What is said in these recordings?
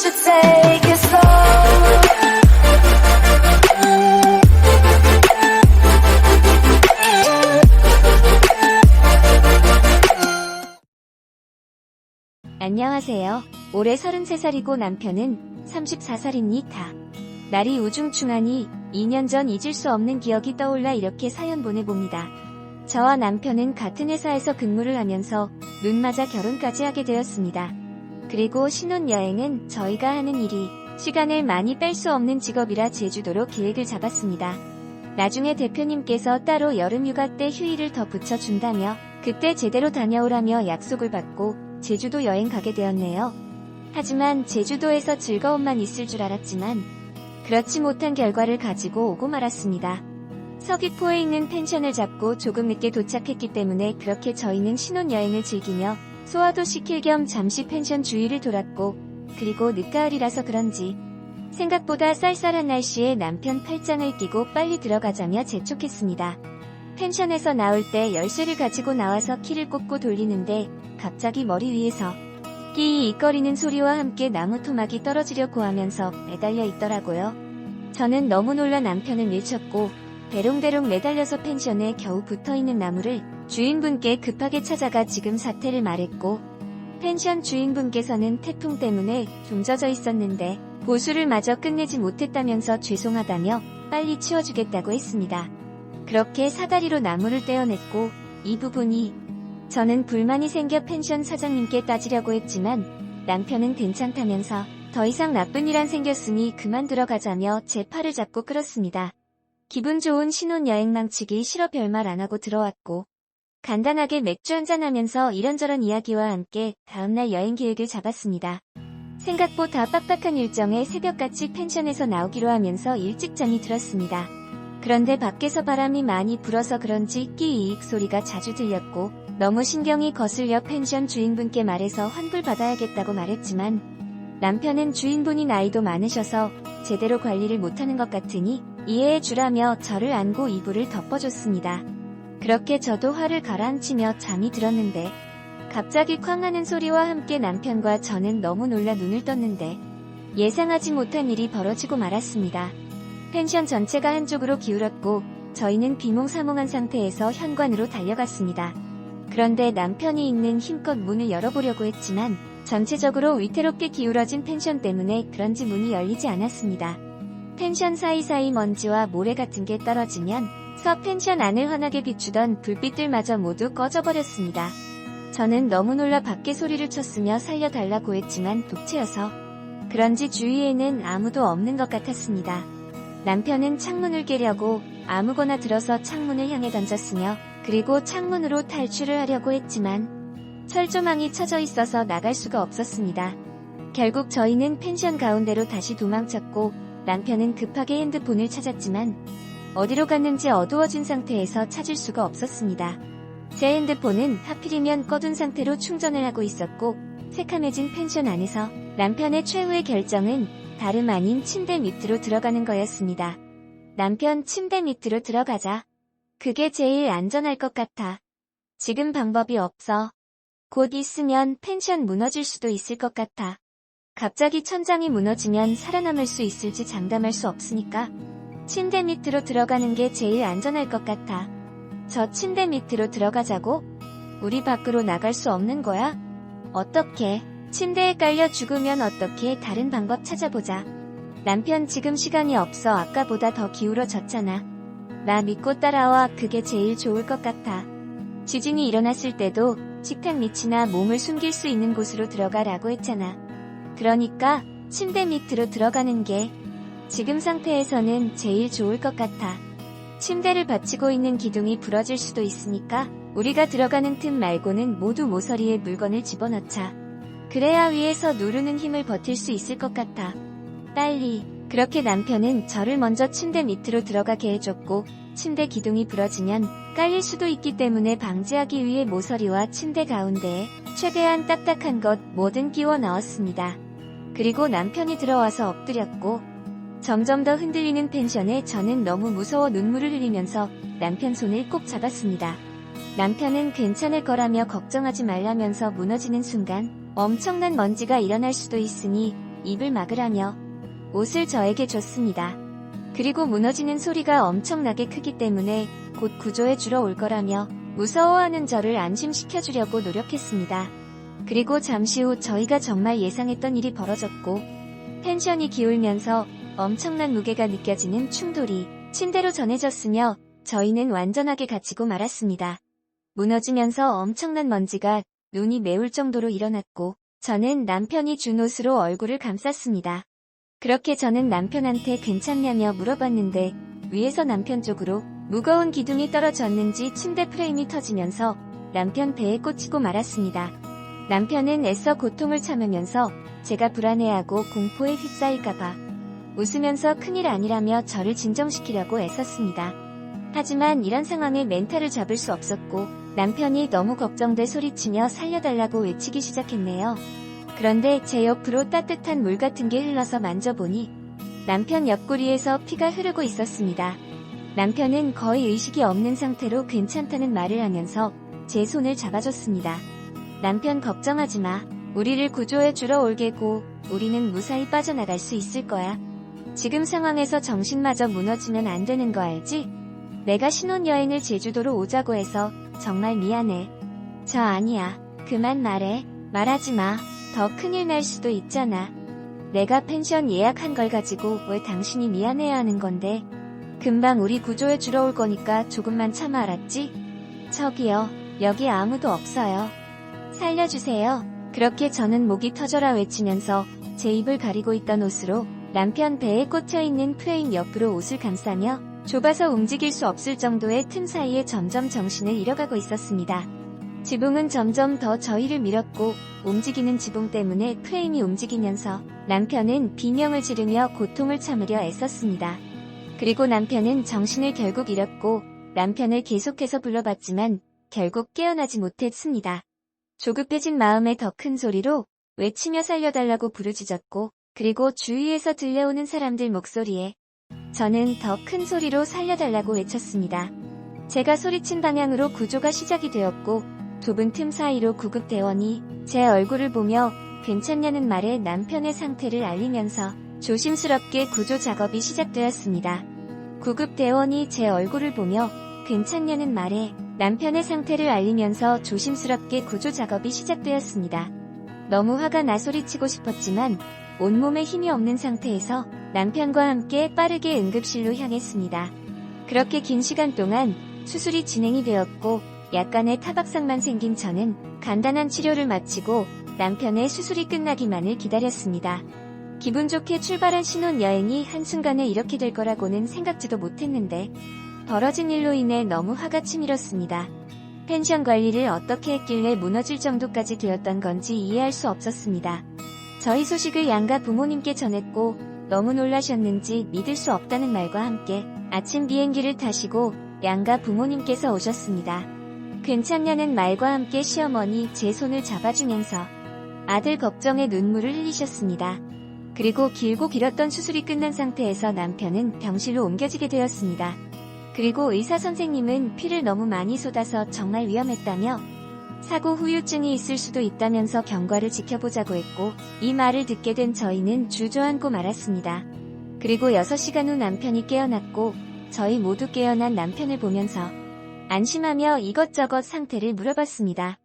should take it slow. 안녕하세요. 올해 33살이고 남편은 34살입니다. 날이 우중충하니 2년 전 잊을 수 없는 기억이 떠올라 이렇게 사연 보내봅니다. 저와 남편은 같은 회사에서 근무를 하면서 눈 맞아 결혼까지 하게 되었습니다. 그리고 신혼여행은 저희가 하는 일이 시간을 많이 뺄 수 없는 직업이라 제주도로 계획을 잡았습니다. 나중에 대표님께서 따로 여름휴가 때 휴일을 더 붙여준다며 그때 제대로 다녀오라며 약속을 받고 제주도 여행 가게 되었네요. 하지만 제주도에서 즐거움만 있을 줄 알았지만 그렇지 못한 결과를 가지고 오고 말았습니다. 서귀포에 있는 펜션을 잡고 조금 늦게 도착했기 때문에 그렇게 저희는 신혼여행을 즐기며 소화도 시킬 겸 잠시 펜션 주위를 돌았고, 그리고 늦가을이라서 그런지 생각보다 쌀쌀한 날씨에 남편 팔짱을 끼고 빨리 들어가자며 재촉했습니다. 펜션에서 나올 때 열쇠를 가지고 나와서 키를 꽂고 돌리는데 갑자기 머리 위에서 끼익거리는 소리와 함께 나무 토막이 떨어지려고 하면서 매달려 있더라고요. 저는 너무 놀라 남편을 밀쳤고 대롱대롱 매달려서 펜션에 겨우 붙어있는 나무를 주인분께 급하게 찾아가 지금 사태를 말했고, 펜션 주인분께서는 태풍 때문에 좀 젖어 있었는데 보수를 마저 끝내지 못했다면서 죄송하다며 빨리 치워주겠다고 했습니다. 그렇게 사다리로 나무를 떼어냈고, 이 부분이 저는 불만이 생겨 펜션 사장님께 따지려고 했지만 남편은 괜찮다면서 더 이상 나쁜 일 안 생겼으니 그만 들어가자며 제 팔을 잡고 끌었습니다. 기분 좋은 신혼여행 망치기 싫어 별말 안 하고 들어왔고, 간단하게 맥주 한잔 하면서 이런저런 이야기와 함께 다음날 여행 계획을 잡았습니다. 생각보다 빡빡한 일정에 새벽같이 펜션에서 나오기로 하면서 일찍 잠이 들었습니다. 그런데 밖에서 바람이 많이 불어서 그런지 끼익 소리가 자주 들렸고, 너무 신경이 거슬려 펜션 주인분께 말해서 환불받아야겠다고 말했지만 남편은 주인분이 나이도 많으셔서 제대로 관리를 못하는 것 같으니 이해해 주라며 저를 안고 이불을 덮어줬습니다. 그렇게 저도 화를 가라앉히며 잠이 들었는데 갑자기 쾅 하는 소리와 함께 남편과 저는 너무 놀라 눈을 떴는데 예상하지 못한 일이 벌어지고 말았습니다. 펜션 전체가 한쪽으로 기울었고 저희는 비몽사몽한 상태에서 현관으로 달려갔습니다. 그런데 남편이 있는 힘껏 문을 열어보려고 했지만 전체적으로 위태롭게 기울어진 펜션 때문에 그런지 문이 열리지 않았습니다. 펜션 사이사이 먼지와 모래 같은 게 떨어지면 서 펜션 안을 환하게 비추던 불빛들마저 모두 꺼져버렸습니다. 저는 너무 놀라 밖에 소리를 쳤으며 살려달라고 했지만 독채여서 그런지 주위에는 아무도 없는 것 같았습니다. 남편은 창문을 깨려고 아무거나 들어서 창문을 향해 던졌으며 그리고 창문으로 탈출을 하려고 했지만 철조망이 쳐져 있어서 나갈 수가 없었습니다. 결국 저희는 펜션 가운데로 다시 도망쳤고 남편은 급하게 핸드폰을 찾았지만 어디로 갔는지 어두워진 상태에서 찾을 수가 없었습니다. 제 핸드폰은 하필이면 꺼둔 상태로 충전을 하고 있었고 새카매진 펜션 안에서 남편의 최후의 결정은 다름 아닌 침대 밑으로 들어가는 거였습니다. 남편 침대 밑으로 들어가자. 그게 제일 안전할 것 같아. 지금 방법이 없어. 곧 있으면 펜션 무너질 수도 있을 것 같아. 갑자기 천장이 무너지면 살아남을 수 있을지 장담할 수 없으니까 침대 밑으로 들어가는 게 제일 안전할 것 같아. 저 침대 밑으로 들어가자고? 우리 밖으로 나갈 수 없는 거야? 어떻게? 침대에 깔려 죽으면 어떻게? 다른 방법 찾아보자. 남편 지금 시간이 없어. 아까보다 더 기울어졌잖아. 나 믿고 따라와. 그게 제일 좋을 것 같아. 지진이 일어났을 때도 식탁 밑이나 몸을 숨길 수 있는 곳으로 들어가라고 했잖아. 그러니까 침대 밑으로 들어가는 게 지금 상태에서는 제일 좋을 것 같아. 침대를 받치고 있는 기둥이 부러질 수도 있으니까 우리가 들어가는 틈 말고는 모두 모서리에 물건을 집어넣자. 그래야 위에서 누르는 힘을 버틸 수 있을 것 같아. 빨리. 그렇게 남편은 저를 먼저 침대 밑으로 들어가게 해줬고 침대 기둥이 부러지면 깔릴 수도 있기 때문에 방지하기 위해 모서리와 침대 가운데에 최대한 딱딱한 것 뭐든 끼워 넣었습니다. 그리고 남편이 들어와서 엎드렸고 점점 더 흔들리는 펜션에 저는 너무 무서워 눈물을 흘리면서 남편 손을 꼭 잡았습니다. 남편은 괜찮을 거라며 걱정하지 말라면서 무너지는 순간 엄청난 먼지가 일어날 수도 있으니 입을 막으라며 옷을 저에게 줬습니다. 그리고 무너지는 소리가 엄청나게 크기 때문에 곧 구조해 주러 올 거라며 무서워하는 저를 안심시켜주려고 노력했습니다. 그리고 잠시 후 저희가 정말 예상했던 일이 벌어졌고 텐션이 기울면서 엄청난 무게가 느껴지는 충돌이 침대로 전해졌으며 저희는 완전하게 갇히고 말았습니다. 무너지면서 엄청난 먼지가 눈이 메울 정도로 일어났고 저는 남편이 준 옷으로 얼굴을 감쌌습니다. 그렇게 저는 남편한테 괜찮냐며 물어봤는데 위에서 남편 쪽으로 무거운 기둥이 떨어졌는지 침대 프레임이 터지면서 남편 배에 꽂히고 말았습니다. 남편은 애써 고통을 참으면서 제가 불안해하고 공포에 휩싸일까봐 웃으면서 큰일 아니라며 저를 진정시키려고 애썼습니다. 하지만 이런 상황에 멘탈을 잡을 수 없었고 남편이 너무 걱정돼 소리치며 살려달라고 외치기 시작했네요. 그런데 제 옆으로 따뜻한 물 같은 게 흘러서 만져보니 남편 옆구리에서 피가 흐르고 있었습니다. 남편은 거의 의식이 없는 상태로 괜찮다는 말을 하면서 제 손을 잡아줬습니다. 남편 걱정하지 마. 우리를 구조해 주러 올 게고 우리는 무사히 빠져나갈 수 있을 거야. 지금 상황에서 정신마저 무너지면 안 되는 거 알지? 내가 신혼여행을 제주도로 오자고 해서 정말 미안해. 저 아니야. 그만 말해. 말하지 마. 더 큰일 날 수도 있잖아. 내가 펜션 예약한 걸 가지고 왜 당신이 미안해야 하는 건데. 금방 우리 구조해 주러 올 거니까 조금만 참아 알았지? 저기요. 여기 아무도 없어요. 살려주세요. 그렇게 저는 목이 터져라 외치면서 제 입을 가리고 있던 옷으로 남편 배에 꽂혀있는 프레임 옆으로 옷을 감싸며 좁아서 움직일 수 없을 정도의 틈 사이에 점점 정신을 잃어가고 있었습니다. 지붕은 점점 더 저희를 밀었고 움직이는 지붕 때문에 프레임이 움직이면서 남편은 비명을 지르며 고통을 참으려 애썼습니다. 그리고 남편은 정신을 결국 잃었고 남편을 계속해서 불러봤지만 결국 깨어나지 못했습니다. 조급해진 마음에 더 큰 소리로 외치며 살려달라고 부르짖었고 그리고 주위에서 들려오는 사람들 목소리에 저는 더 큰 소리로 살려달라고 외쳤습니다. 제가 소리친 방향으로 구조가 시작이 되었고 좁은 틈 사이로 구급대원이 제 얼굴을 보며 괜찮냐는 말에 남편의 상태를 알리면서 조심스럽게 구조 작업이 시작되었습니다. 구급대원이 제 얼굴을 보며 괜찮냐는 말에 남편의 상태를 알리면서 조심스럽게 구조 작업이 시작되었습니다. 너무 화가 나 소리치고 싶었지만 온몸에 힘이 없는 상태에서 남편과 함께 빠르게 응급실로 향했습니다. 그렇게 긴 시간 동안 수술이 진행이 되었고 약간의 타박상만 생긴 저는 간단한 치료를 마치고 남편의 수술이 끝나기만을 기다렸습니다. 기분 좋게 출발한 신혼여행이 한순간에 이렇게 될 거라고는 생각지도 못했는데 벌어진 일로 인해 너무 화가 치밀었습니다. 펜션 관리를 어떻게 했길래 무너질 정도까지 되었던 건지 이해할 수 없었습니다. 저희 소식을 양가 부모님께 전했고 너무 놀라셨는지 믿을 수 없다는 말과 함께 아침 비행기를 타시고 양가 부모님께서 오셨습니다. 괜찮냐는 말과 함께 시어머니 제 손을 잡아주면서 아들 걱정에 눈물을 흘리셨습니다. 그리고 길고 길었던 수술이 끝난 상태에서 남편은 병실로 옮겨지게 되었습니다. 그리고 의사 선생님은 피를 너무 많이 쏟아서 정말 위험했다며 사고 후유증이 있을 수도 있다면서 경과를 지켜보자고 했고 이 말을 듣게 된 저희는 주저앉고 말았습니다. 그리고 6시간 후 남편이 깨어났고 저희 모두 깨어난 남편을 보면서 안심하며 이것저것 상태를 물어봤습니다.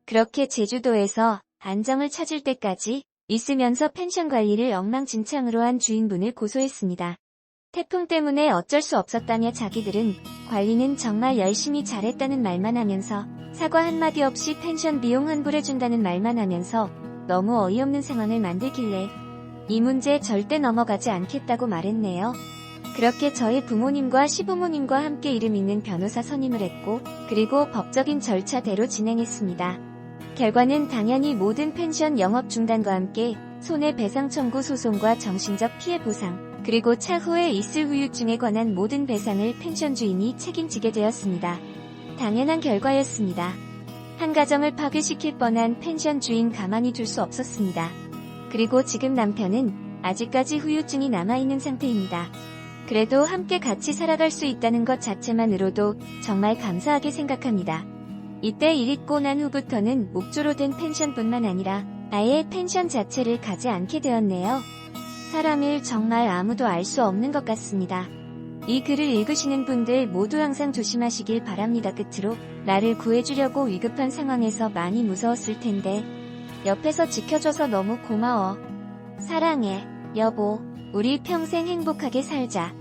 그렇게 제주도에서 안정을 찾을 때까지 있으면서 펜션 관리를 엉망진창으로 한 주인분을 고소했습니다. 태풍 때문에 어쩔 수 없었다며 자기들은 관리는 정말 열심히 잘했다는 말만 하면서 사과 한마디 없이 펜션 비용 환불해준다는 말만 하면서 너무 어이없는 상황을 만들길래 이 문제 절대 넘어가지 않겠다고 말했네요. 그렇게 저희 부모님과 시부모님과 함께 이름 있는 변호사 선임을 했고 그리고 법적인 절차대로 진행했습니다. 결과는 당연히 모든 펜션 영업 중단과 함께 손해배상 청구 소송과 정신적 피해 보상 그리고 차후에 있을 후유증에 관한 모든 배상을 펜션 주인이 책임지게 되었습니다. 당연한 결과였습니다. 한 가정을 파괴시킬 뻔한 펜션 주인 가만히 둘 수 없었습니다. 그리고 지금 남편은 아직까지 후유증이 남아있는 상태입니다. 그래도 함께 같이 살아갈 수 있다는 것 자체만으로도 정말 감사하게 생각합니다. 이때 일 있고 난 후부터는 목조로 된 펜션뿐만 아니라 아예 펜션 자체를 가지 않게 되었네요. 사람일 정말 아무도 알 수 없는 것 같습니다. 이 글을 읽으시는 분들 모두 항상 조심하시길 바랍니다. 끝으로 나를 구해주려고 위급한 상황에서 많이 무서웠을 텐데 옆에서 지켜줘서 너무 고마워. 사랑해, 여보. 우리 평생 행복하게 살자.